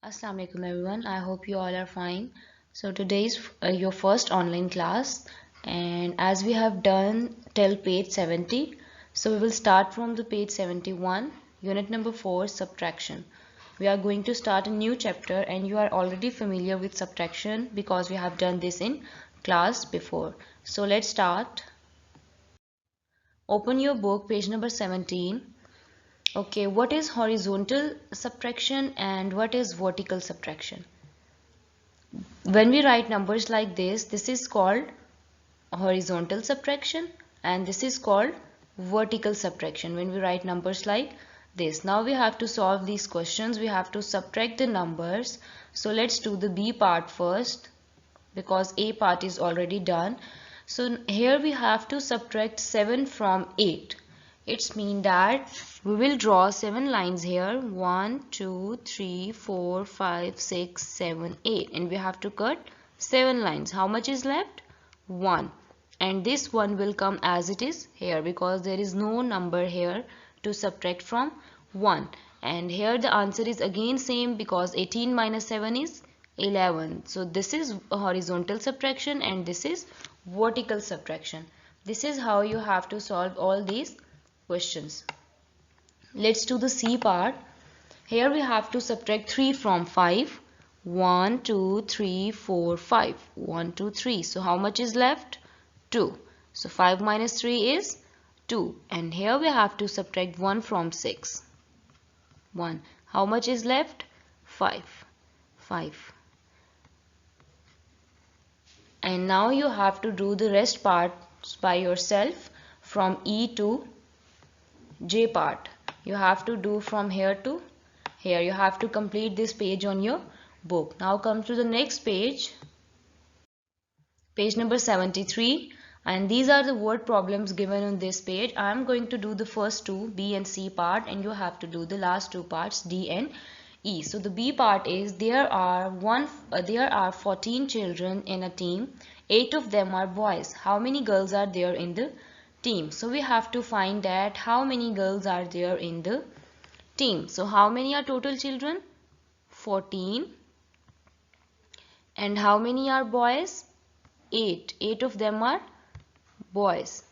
Assalamu alaikum everyone. I hope you all are fine. So today is your first online class, and as we have done till page 70, so we will start from the page 71, unit number 4, subtraction. We are going to start a new chapter, and you are already familiar with subtraction because we have done this in class before. So let's start. Open your book, page number 17. Okay, what is horizontal subtraction and what is vertical subtraction? When we write numbers like this is called horizontal subtraction and this is called vertical subtraction. When we write numbers like this, now we have to solve these questions. We have to subtract the numbers. So let's do the B part first because A part is already done. So here we have to subtract 7 from 8. It's mean that we will draw 7 lines here, 1 2 3 4 5 6 7 8, and we have to cut 7 lines. How much is left? 1, and this one will come as it is here because there is no number here to subtract from 1. And here the answer is again same because 18 minus 7 is 11. So this is horizontal subtraction and this is vertical subtraction. This is how you have to solve all these questions. Let's do the C part. Here we have to subtract 3 from 5. 1 2 3 4 5. 1 2 3. So how much is left? 2. So 5 minus 3 is 2. And here we have to subtract 1 from 6. 1. How much is left? 5. 5. And now you have to do the rest parts by yourself from E to J part. You have to do from here to here. You have to complete this page on your book. Now come to the next page, page number 73, and these are the word problems given on this page. I am going to do the first two, B and C part, and you have to do the last two parts, D and E. So the B part is there are 14 children in a team. 8 of them are boys. How many girls are there in the team? So we have to find that how many girls are there in the team. So how many are total children? 14. And how many are boys? 8. 8 of them are boys.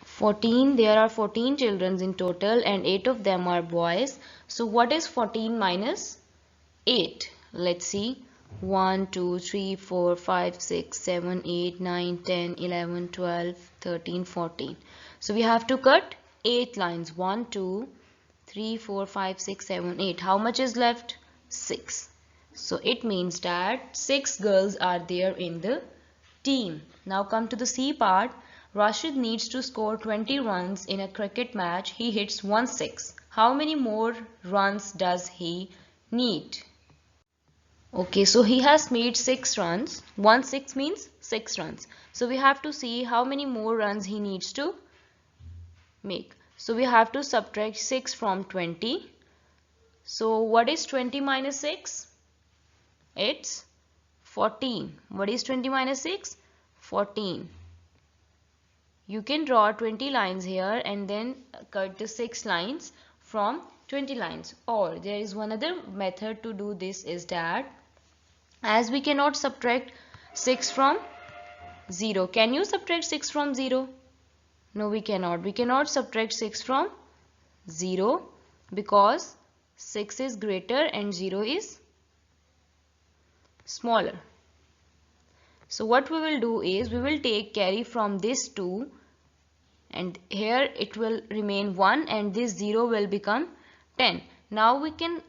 14. There are 14 children in total and 8 of them are boys. So what is 14 minus 8? Let's see. 1 2 3 4 5 6 7 8 9 10 11 12 13 14. So we have to cut 8 lines. 1 2 3 4 5 6 7 8. How much is left? 6. So it means that 6 girls are there in the team. Now come to the C part. Rashid needs to score 20 runs in a cricket match. He hits 1 6. How many more runs does he need? Okay, so he has made 6 runs. 1 6 means 6 runs. So we have to see how many more runs he needs to make. So we have to subtract 6 from 20. So what is 20 minus 6? It's 14. What is 20 minus 6? 14. You can draw 20 lines here and then cut the 6 lines from 20 lines. Or there is one other method to do this is that as we cannot subtract 6 from 0. Can you subtract 6 from 0? No, we cannot. We cannot subtract 6 from 0 because 6 is greater and 0 is smaller. So what we will do is we will take carry from this 2 and here it will remain 1 and this 0 will become 10. Now we can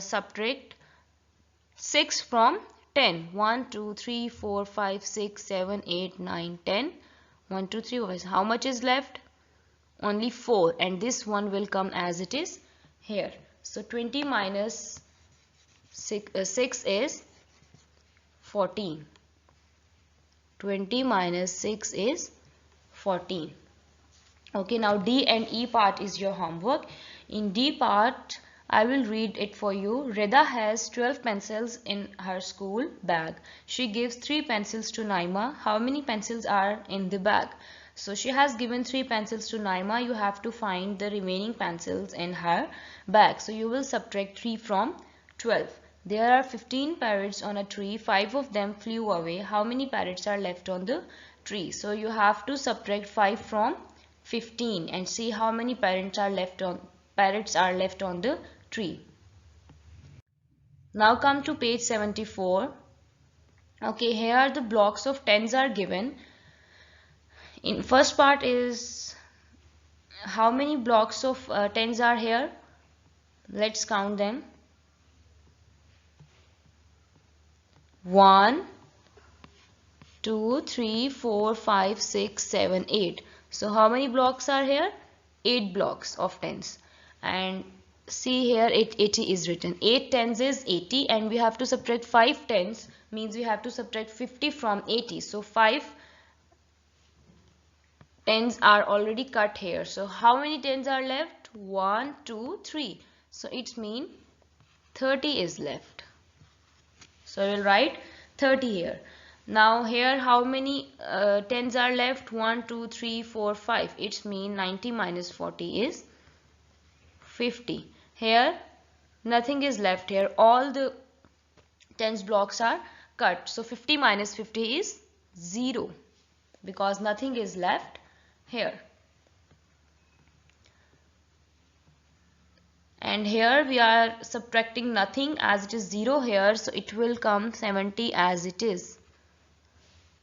subtract 6 from 10. 1 2 3 4 5 6 7 8 9 10. 1 2 3 4. How much is left? Only 4, and this one will come as it is here. So 20 minus 6 is 14. 20 minus 6 is 14. Okay, now D and E part is your homework. In D part, I will read it for you. Reda has 12 pencils in her school bag. She gives 3 pencils to Naima. How many pencils are in the bag? So she has given 3 pencils to Naima. You have to find the remaining pencils in her bag. So you will subtract 3 from 12. There are 15 parrots on a tree. 5 of them flew away. How many parrots are left on the tree? So you have to subtract 5 from 15 and see how many parrots are left on the tree. Now come to page 74. Okay, here the blocks of tens are given. In first part is how many blocks of tens are here. Let's count them. 1, 2, 3, 4, 5, 6, 7, 8. So how many blocks are here? 8 blocks of tens. And see here 80 is written. 8 tens is 80 and we have to subtract 5 tens, means we have to subtract 50 from 80. So 5 tens are already cut here. So how many tens are left? 1, 2, 3. So it means 30 is left. So I will write 30 here. Now here how many tens are left? 1, 2, 3, 4, 5. It means 90 minus 40 is 50. Here nothing is left here. All the tens blocks are cut. So 50 minus 50 is 0 because nothing is left here. And here we are subtracting nothing as it is 0 here, so it will come 70 as it is.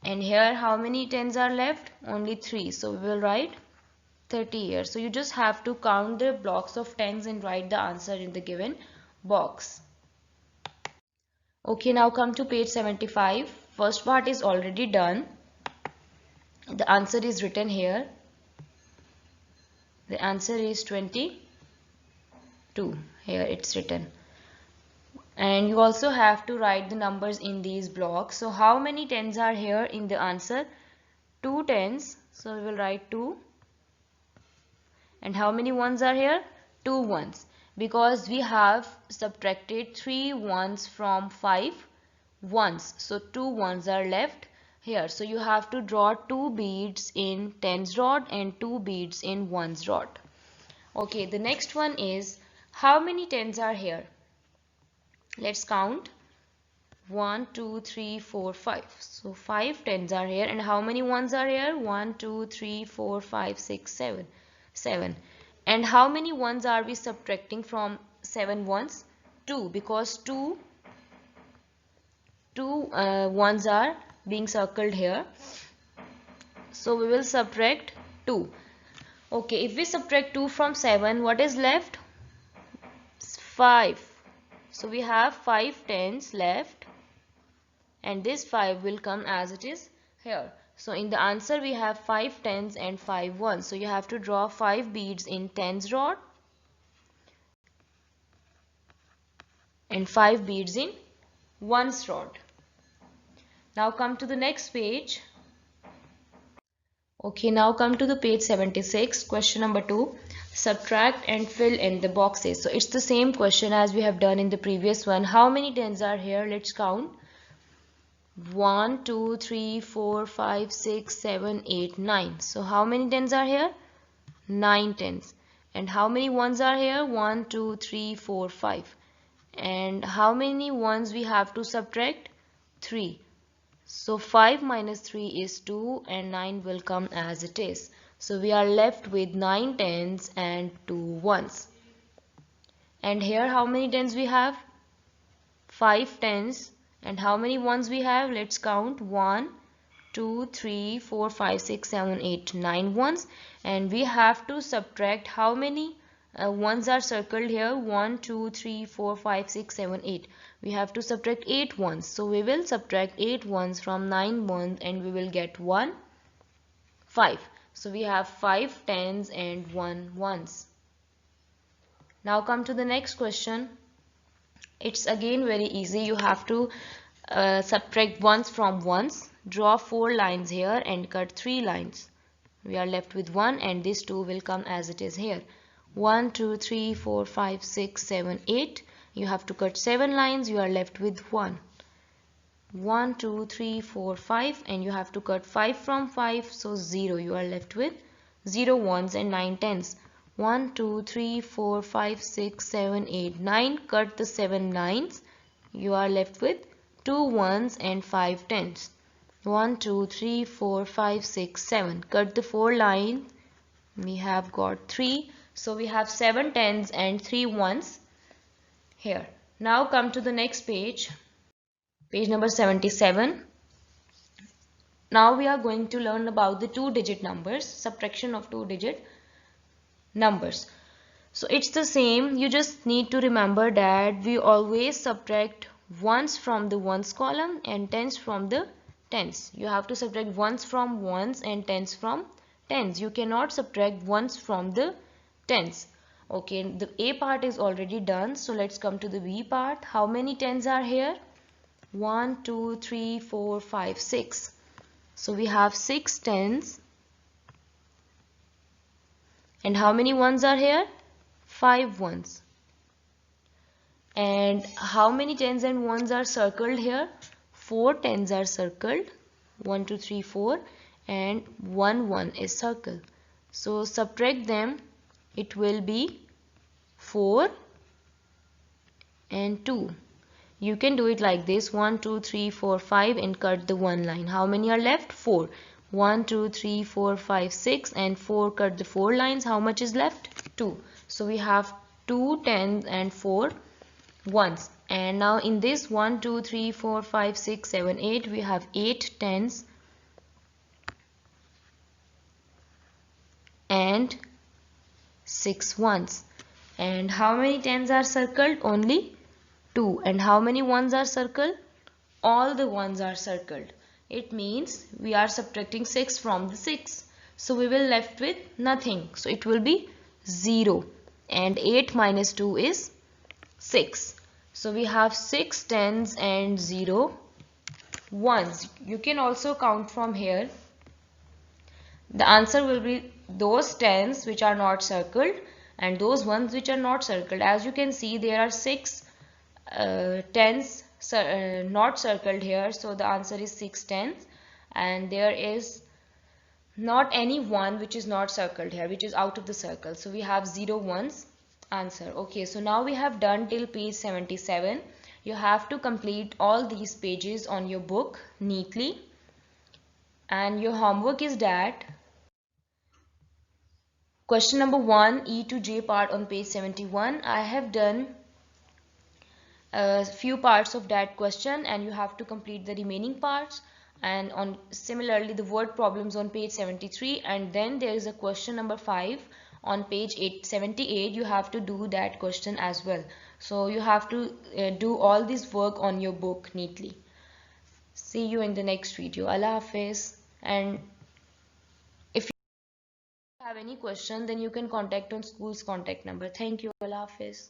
And here how many tens are left? Only 3, so we will write 30 here. So you just have to count the blocks of tens and write the answer in the given box. Okay, now come to page 75. First part is already done. The answer is written here. The answer is 22. Here it's written. And you also have to write the numbers in these blocks. So how many tens are here in the answer? 2 tens. So we will write 2. And how many ones are here? 2 ones. Because we have subtracted 3 ones from 5 ones. So 2 ones are left here. So you have to draw 2 beads in tens rod and 2 beads in ones rod. Okay, the next one is how many tens are here? Let's count. 1, 2, 3, 4, 5. So 5 tens are here. And how many ones are here? 1, 2, 3, 4, 5, 6, 7. 7. And how many ones are we subtracting from 7 ones? 2, because 2 ones are being circled here. So we will subtract 2. Okay, if we subtract 2 from 7, what is left? 5. So we have 5 tens left and this 5 will come as it is here. So in the answer we have 5 tens and 5 ones. So you have to draw 5 beads in tens rod and 5 beads in ones rod. Now come to the next page. Okay, now come to the page 76, question number 2. Subtract and fill in the boxes. So it's the same question as we have done in the previous one. How many tens are here? Let's count. 1, 2, 3, 4, 5, 6, 7, 8, 9. So how many tens are here? 9 tens. And how many ones are here? 1, 2, 3, 4, 5. And how many ones we have to subtract? 3. So 5 minus 3 is 2 and 9 will come as it is. So we are left with 9 tens and 2 ones. And here how many tens we have? 5 tens. And how many ones we have? Let's count. 1, 2, 3, 4, 5, 6, 7, 8, 9 ones. And we have to subtract how many ones are circled here? 1, 2, 3, 4, 5, 6, 7, 8. We have to subtract 8 ones. So we will subtract 8 ones from 9 ones and we will get 1, 5. So we have 5 tens and 1 ones. Now come to the next question. It's again very easy. You have to subtract ones from ones. Draw 4 lines here and cut 3 lines. We are left with 1 and this 2 will come as it is here. 1, 2, 3, 4, 5, 6, 7, 8. You have to cut 7 lines. You are left with 1. 1 2 3 4 5, and you have to cut 5 from 5, so 0. You are left with 0 ones and 9 tens. 1 2 3 4 5 6 7 8 9, cut the 7 nines. You are left with 2 ones and 5 tens. 1 2 3 4 5 6 7, cut the 4 lines. We have got 3, so we have 7 tens and 3 ones here. Now come to the next page, page number 77. Now we are going to learn about the 2-digit numbers, subtraction of 2-digit numbers. So it's the same, you just need to remember that we always subtract ones from the ones column and tens from the tens. You have to subtract ones from ones and tens from tens. You cannot subtract ones from the tens. Okay, the A part is already done, so let's come to the B part. How many tens are here? 1 2 3 4 5 6. So we have 6 tens. And how many ones are here? 5 ones. And how many tens and ones are circled here? 4 tens are circled. 1 2 3 4, and 1 is circled. So subtract them. It will be 4 and 2. You can do it like this: 1 2 3 4 5, and cut the 1 line. How many are left? 4. 1 2 3 4 5 6, and 4, cut the 4 lines. How much is left? 2. So we have 2 tens and 4 ones. And now in this 1 2 3 4 5 6 7 8, we have 8 tens and 6 ones. And how many tens are circled? Only 2. And how many ones are circled? All the ones are circled. It means we are subtracting 6 from the 6. So we will left with nothing. So it will be 0. And 8 minus 2 is 6. So we have 6 tens and 0 ones. You can also count from here. The answer will be those tens which are not circled and those ones which are not circled. As you can see, there are 6 tens not circled here, so the answer is 6 tens, and there is not any one which is not circled here, which is out of the circle. So we have 0 ones. Answer. Okay, so now we have done till page 77. You have to complete all these pages on your book neatly, and your homework is that question number 1, E to J part on page 71. I have done a few parts of that question, and you have to complete the remaining parts. And on similarly the word problems on page 73, and then there is a question number 5 on page 78. You have to do that question as well. So you have to do all this work on your book neatly. See you in the next video. Allah Hafiz. And if you have any question, then you can contact on school's contact number. Thank you. Allah Hafiz.